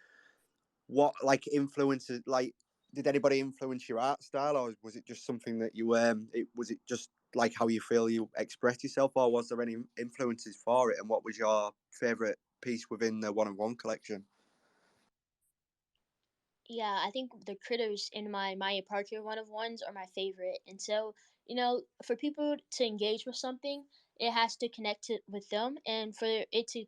what like influences like did anybody influence your art style, or was it just something that you was it just like how you feel you express yourself, or was there any influences for it, and what was your favourite piece within the one of one collection? Yeah, I think the critters in my Mya Parker one of ones are my favorite. And so, for people to engage with something, it has to connect with them. And for it to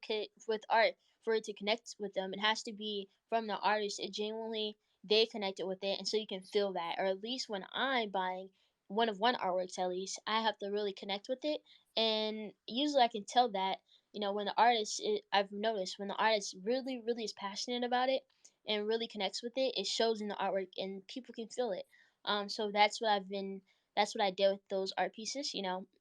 with art, for it to connect with them, it has to be from the artist. It genuinely, they connected with it. And so you can feel that. Or at least when I'm buying one of one artworks, at least, I have to really connect with it. And usually I can tell that, when the I've noticed when the artist really, really is passionate about it and really connects with it, it shows in the artwork and people can feel it. So that's what I did with those art pieces.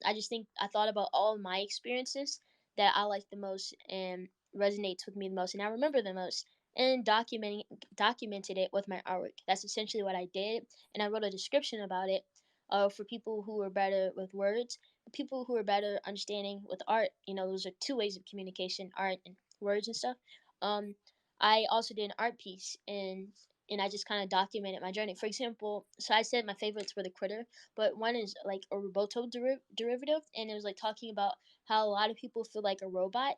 I just think I thought about all of my experiences that I like the most and resonates with me the most and I remember the most, and documented it with my artwork. That's essentially what I did, and I wrote a description about it for people who are better with words, people who are better understanding with art. Those are two ways of communication, art and words and stuff. Um, I also did an art piece, and I just kind of documented my journey. For example, so I said my favorites were the critter, but one is like a roboto derivative, and it was like talking about how a lot of people feel like a robot.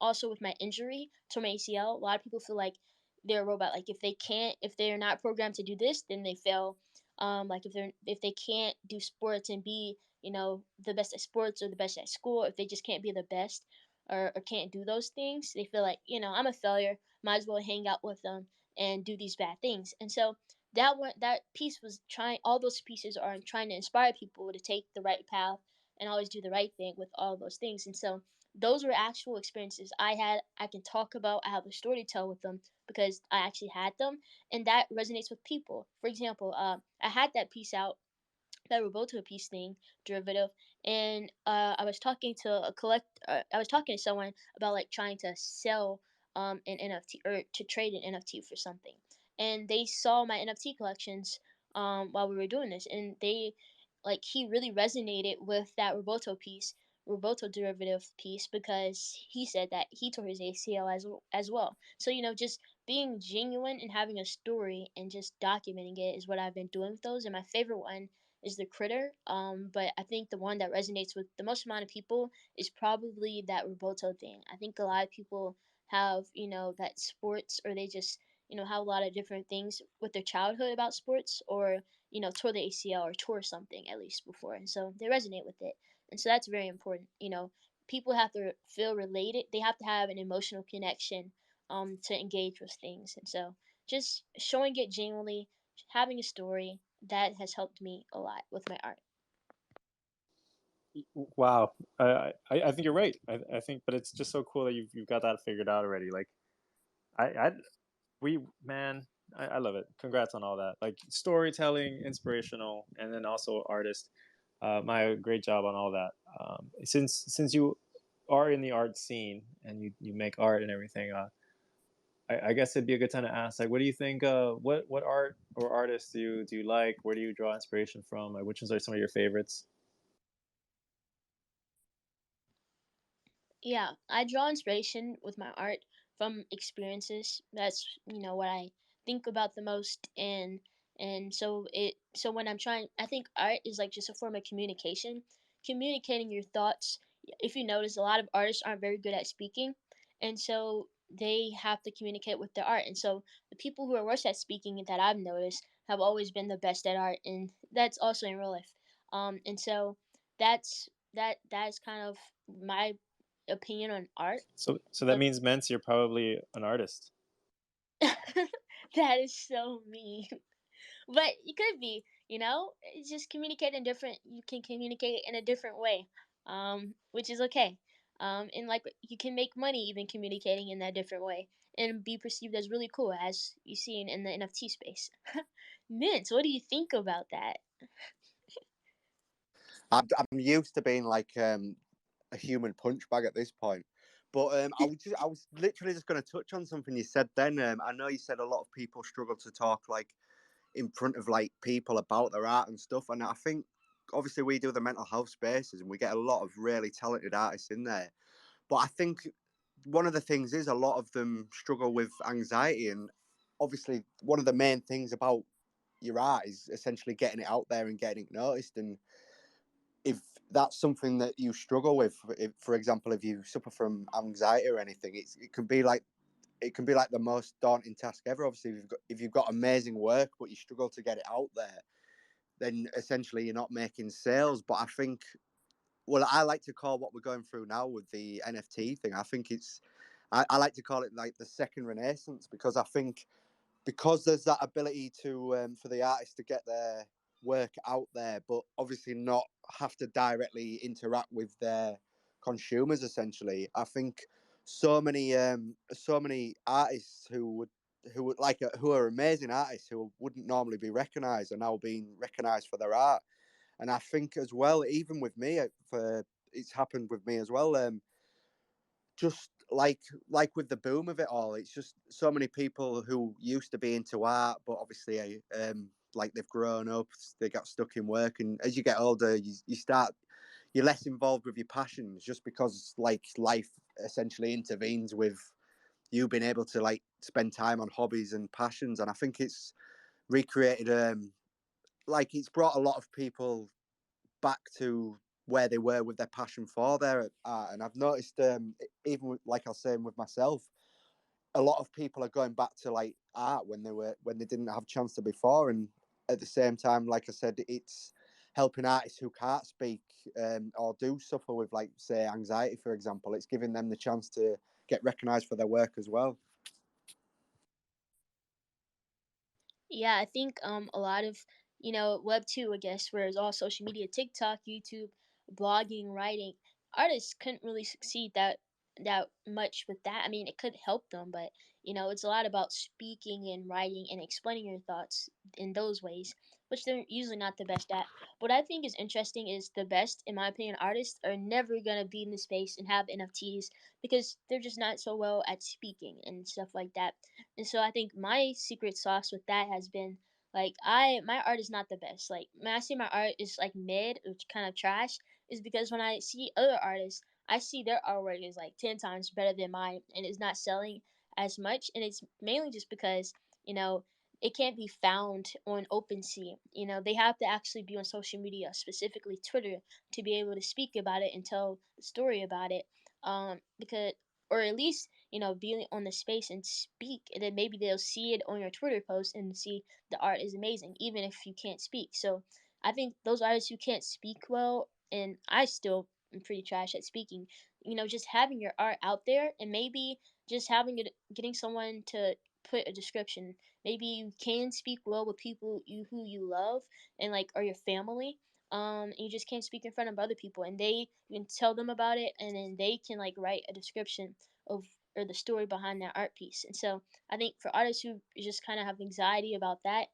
Also with my injury to my ACL, a lot of people feel like they're a robot. Like if they're not programmed to do this, then they fail. Like if they can't do sports and be the best at sports or the best at school, if they just can't be the best or can't do those things, they feel like I'm a failure. Might as well hang out with them and do these bad things. And so that piece was trying. All those pieces are trying to inspire people to take the right path and always do the right thing with all those things. And so those were actual experiences I had. I can talk about. I have a story to tell with them because I actually had them, and that resonates with people. For example, I had that piece out, that Roboto piece thing derivative, and I was talking to someone about like trying to sell an NFT or to trade an NFT for something, and they saw my NFT collections while we were doing this, and he really resonated with that Roboto derivative piece, because he said that he tore his ACL as well. So just being genuine and having a story and just documenting it is what I've been doing with those. And my favorite one is the critter. But I think the one that resonates with the most amount of people is probably that Roboto thing. I think a lot of people have, that sports, or they just, have a lot of different things with their childhood about sports, or tore the ACL or tore something at least before, and so they resonate with it, and so that's very important. People have to feel related. They have to have an emotional connection to engage with things, and so just showing it genuinely, having a story that has helped me a lot with my art. Wow, I think you're right. I think, but it's just so cool that you've got that figured out already. Like, I we man, I love it. Congrats on all that. Like storytelling, inspirational, and then also artist. My great job on all that. Since you are in the art scene and you make art and everything, I guess it'd be a good time to ask, like, what do you think? What art or artists do you like? Where do you draw inspiration from? Like, which ones are some of your favorites? Yeah, I draw inspiration with my art from experiences. That's what I think about the most, and so when I'm trying, I think art is like just a form of communication, communicating your thoughts. If you notice, a lot of artists aren't very good at speaking, and so they have to communicate with their art. And so the people who are worse at speaking that I've noticed have always been the best at art, and that's also in real life. And so that is kind of my opinion on art. So that Um, means, Mence, you're probably an artist. that is so mean, but you could be. It's just communicate in different. You can communicate in a different way, which is okay. And like you can make money even communicating in that different way, and be perceived as really cool, as you see in the NFT space. Mint, what do you think about that? I'm used to being like a human punch bag at this point. But I was literally just going to touch on something you said then. I know you said a lot of people struggle to talk like in front of like people about their art and stuff, and I think obviously we do the mental health spaces and we get a lot of really talented artists in there. But I think one of the things is a lot of them struggle with anxiety, and obviously one of the main things about your art is essentially getting it out there and getting it noticed. And if that's something that you struggle with, if, for example, if you suffer from anxiety or anything, it can be like the most daunting task ever. Obviously, if you've got amazing work but you struggle to get it out there, then essentially you're not making sales. But I think, well, I like to call what we're going through now with the NFT thing. I think I like to call it like the second renaissance, because I think because there's that ability to for the artist to get their work out there, but obviously not have to directly interact with their consumers. Essentially, I think so many artists who are amazing artists who wouldn't normally be recognised are now being recognised for their art. And I think as well, even with me, it's happened with me as well. Just like with the boom of it all, it's just so many people who used to be into art, but obviously, like they've grown up, they got stuck in work, and as you get older, you're less involved with your passions, just because like life essentially intervenes with you being able to like spend time on hobbies and passions. And I think it's recreated, like it's brought a lot of people back to where they were with their passion for their art. And I've noticed, even like I was saying with myself, a lot of people are going back to like art when they didn't have a chance to before. And at the same time, like I said, it's helping artists who can't speak, or do suffer with, like, say, anxiety, for example. It's giving them the chance to get recognised for their work as well. Yeah, I think a lot of Web 2, I guess, where it's all social media, TikTok, YouTube, blogging, writing, artists couldn't really succeed that much with that. I mean, it could help them, but it's a lot about speaking and writing and explaining your thoughts in those ways, which they're usually not the best at. What I think is interesting is the best, in my opinion, artists are never gonna be in the space and have NFTs because they're just not so well at speaking and stuff like that. And so I think my secret sauce with that has been like my art is not the best. Like when I see my art is like mid or kind of trash, is because when I see other artists, I see their artwork is like 10 times better than mine and it's not selling as much. And it's mainly just because you know it can't be found on OpenSea. They have to actually be on social media, specifically Twitter, to be able to speak about it and tell the story about it. Because or at least be on the space and speak, and then maybe they'll see it on your Twitter post and see the art is amazing, even if you can't speak. So I think those artists who can't speak well, and I still am pretty trash at speaking, just having your art out there, and maybe just getting someone to put a description. Maybe you can speak well with people who you love and like are your family. And you just can't speak in front of other people, and you can tell them about it, and then they can like write a description of or the story behind that art piece. And so I think for artists who just kind of have anxiety about that,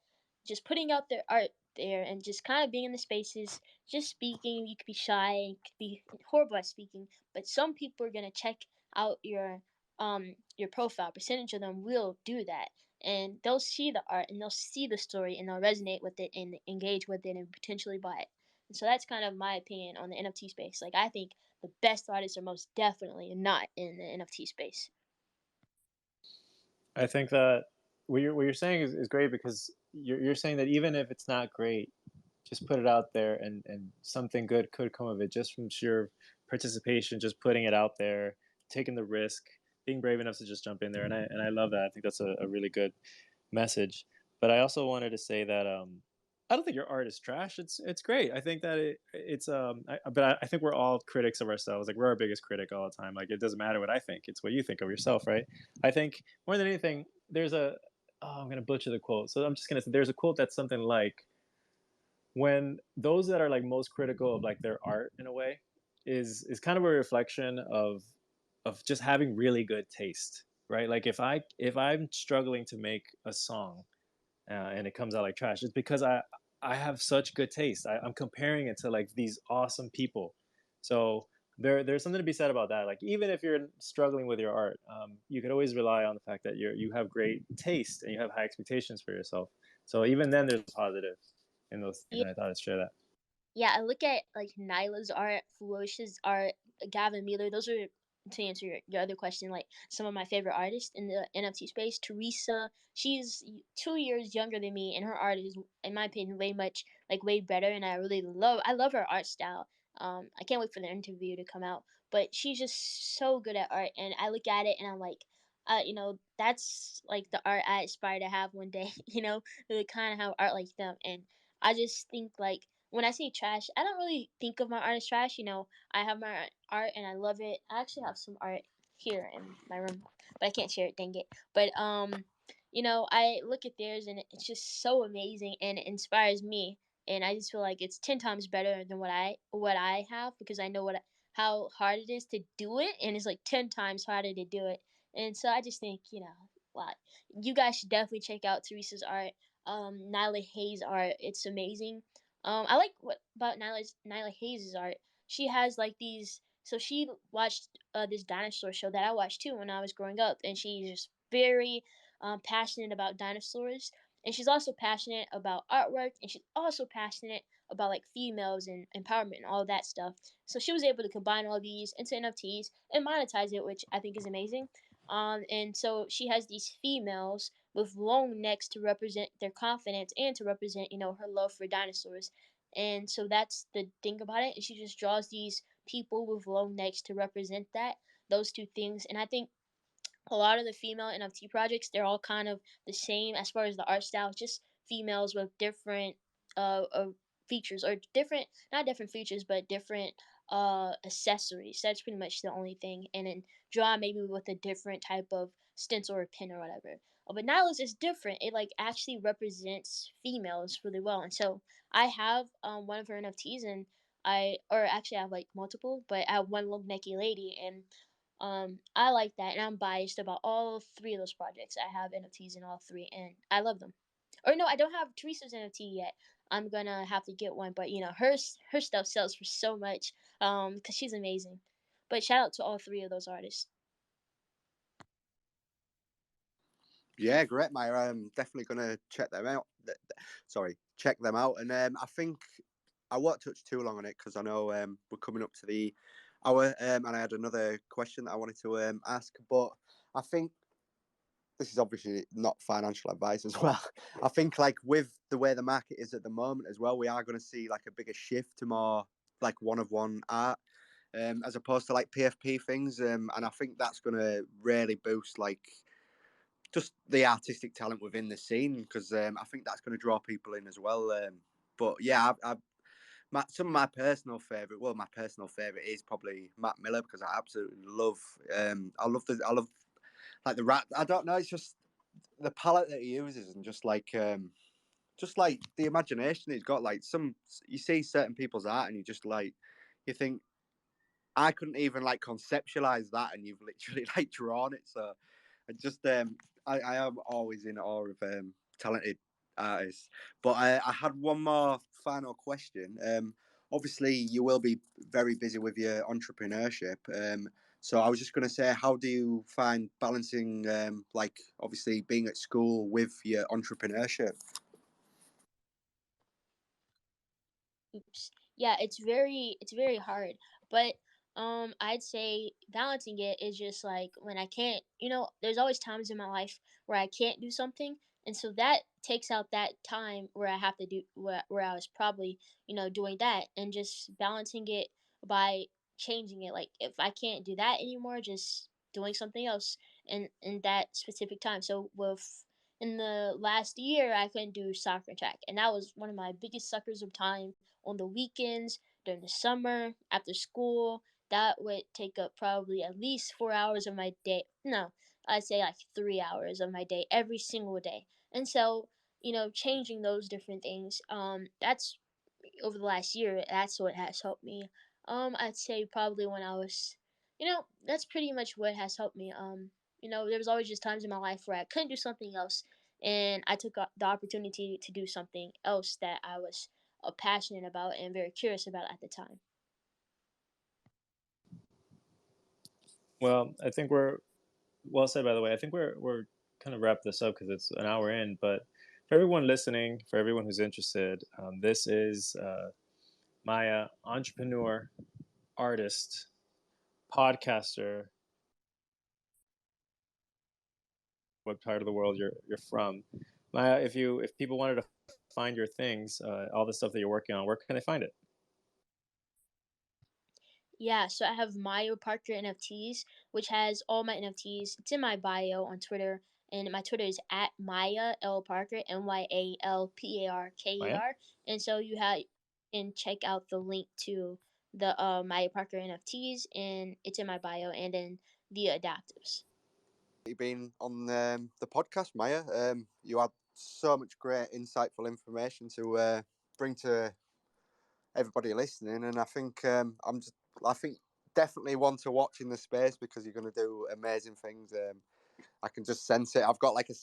just putting out their art there and just kind of being in the spaces, just speaking. You could be shy and could be horrible at speaking, but some people are gonna check out your profile. Percentage of them will do that, and they'll see the art and they'll see the story and they'll resonate with it and engage with it and potentially buy it. And so that's kind of my opinion on the NFT space. Like, I think the best artists are most definitely not in the NFT space. I think that what you're saying is great, because you're saying that even if it's not great, just put it out there, and something good could come of it just from sheer participation, just putting it out there, taking the risk, being brave enough to just jump in there. And I love that. I think that's a really good message. But I also wanted to say that I don't think your art is trash. It's great. I think that I think we're all critics of ourselves. Like, we're our biggest critic all the time. Like, it doesn't matter what I think. It's what you think of yourself, right? I think more than anything, I'm gonna butcher the quote. So I'm just gonna say there's a quote that's something like, when those that are like most critical of like their art in a way is kind of a reflection of just having really good taste, right? Like, if I'm struggling to make a song, and it comes out like trash, it's because I have such good taste. I'm comparing it to like these awesome people. So there's something to be said about that. Like, even if you're struggling with your art, you could always rely on the fact that you have great taste and you have high expectations for yourself. So even then, there's positive in those things, Yeah, and I thought I'd share that. yeah. I look at like Nyla's art, Ferocious art, Gavin Mueller. Those are, to answer your other question, like some of my favorite artists in the NFT space. Teresa, she's 2 years younger than me, and her art is, in my opinion, way better. And I love her art style. I can't wait for the interview to come out. But she's just so good at art, and I look at it and I'm like, that's like the art I aspire to have one day. To kind of have art like them. And I just think like, when I say trash, I don't really think of my art as trash. I have my art and I love it. I actually have some art here in my room, but I can't share it. Dang it! But I look at theirs and it's just so amazing and it inspires me. And I just feel like it's 10 times better than what I have, because I know how hard it is to do it, and it's like 10 times harder to do it. And so I just think, wow, you guys should definitely check out Teresa's art. Nyla Hayes' art, it's amazing. I like what about Nyla Hayes' art. She has like these. So she watched this dinosaur show that I watched too when I was growing up, and she's just very passionate about dinosaurs. And she's also passionate about artwork, and she's also passionate about like females and empowerment and all that stuff. So she was able to combine all these into NFTs and monetize it, which I think is amazing. And so she has these females with long necks to represent their confidence and to represent, her love for dinosaurs. And so that's the thing about it. And she just draws these people with long necks to represent those two things. And I think a lot of the female NFT projects, they're all kind of the same as far as the art style, just females with different features, or different, not different features, but different accessories. That's pretty much the only thing. And then draw maybe with a different type of stencil or pin or whatever. But Nyla's is different. It like actually represents females really well. And so I have one of her NFTs, and I have like multiple, but I have one long necky lady, and I like that, and I'm biased about all three of those projects. I have NFTs in all three, and I love them. Or no, I don't have Teresa's NFT yet. I'm gonna have to get one, but her stuff sells for so much, because she's amazing. But shout out to all three of those artists. Yeah, great, Maya. I'm definitely gonna check them out. Check them out. And I think I won't touch too long on it because I know we're coming up to the hour, and I had another question that I wanted to ask. But I think this is obviously not financial advice as well. I think like with the way the market is at the moment as well, we are going to see like a bigger shift to more like one of one art. as opposed to like PFP things. And I think that's going to really boost like just the artistic talent within the scene, because I think that's going to draw people in as well. But yeah, some of my personal favorite. Well, my personal favorite is probably Matt Miller, because I absolutely love. I love like the rap. I don't know. It's just the palette that he uses, and just like the imagination he's got. Like you see certain people's art, and you think I couldn't even like conceptualize that, and you've literally like drawn it. So I just I am always in awe of talented artists. But I had one more final question. Obviously, you will be very busy with your entrepreneurship. So I was just going to say, how do you find balancing, like obviously being at school with your entrepreneurship? Oops. Yeah, it's very hard. But I'd say balancing it is just like when I can't, there's always times in my life where I can't do something, and so that takes out that time where I have to do where I was probably, doing that, and just balancing it by changing it. Like if I can't do that anymore, just doing something else in that specific time. So with in the last year I couldn't do soccer and track, and that was one of my biggest suckers of time on the weekends, during the summer, after school. That would take up probably at least 4 hours of my day. No, I'd say like 3 hours of my day every single day. And so, changing those different things, that's over the last year, that's what has helped me. I'd say probably when I was, that's pretty much what has helped me. There was always just times in my life where I couldn't do something else, and I took the opportunity to do something else that I was passionate about and very curious about at the time. Well, I think we're well said. By the way, I think we're kind of wrap this up because it's an hour in. But for everyone listening, for everyone who's interested, this is Mya, entrepreneur, artist, podcaster. What part of the world you're from? Mya, if people wanted to find your things, all the stuff that you're working on, where can they find it? Yeah, so I have Mya Parker NFTs, which has all my NFTs. It's in my bio on Twitter, and my Twitter is at Mya L Parker, Mya? MyALParker. And so you can check out the link to the Mya Parker NFTs, and it's in my bio, and then the adaptives. You've been on the podcast, Mya. You had so much great, insightful information to bring to everybody listening, and I think I think definitely one to watch in the space, because you're going to do amazing things. I can just sense it. I've got like a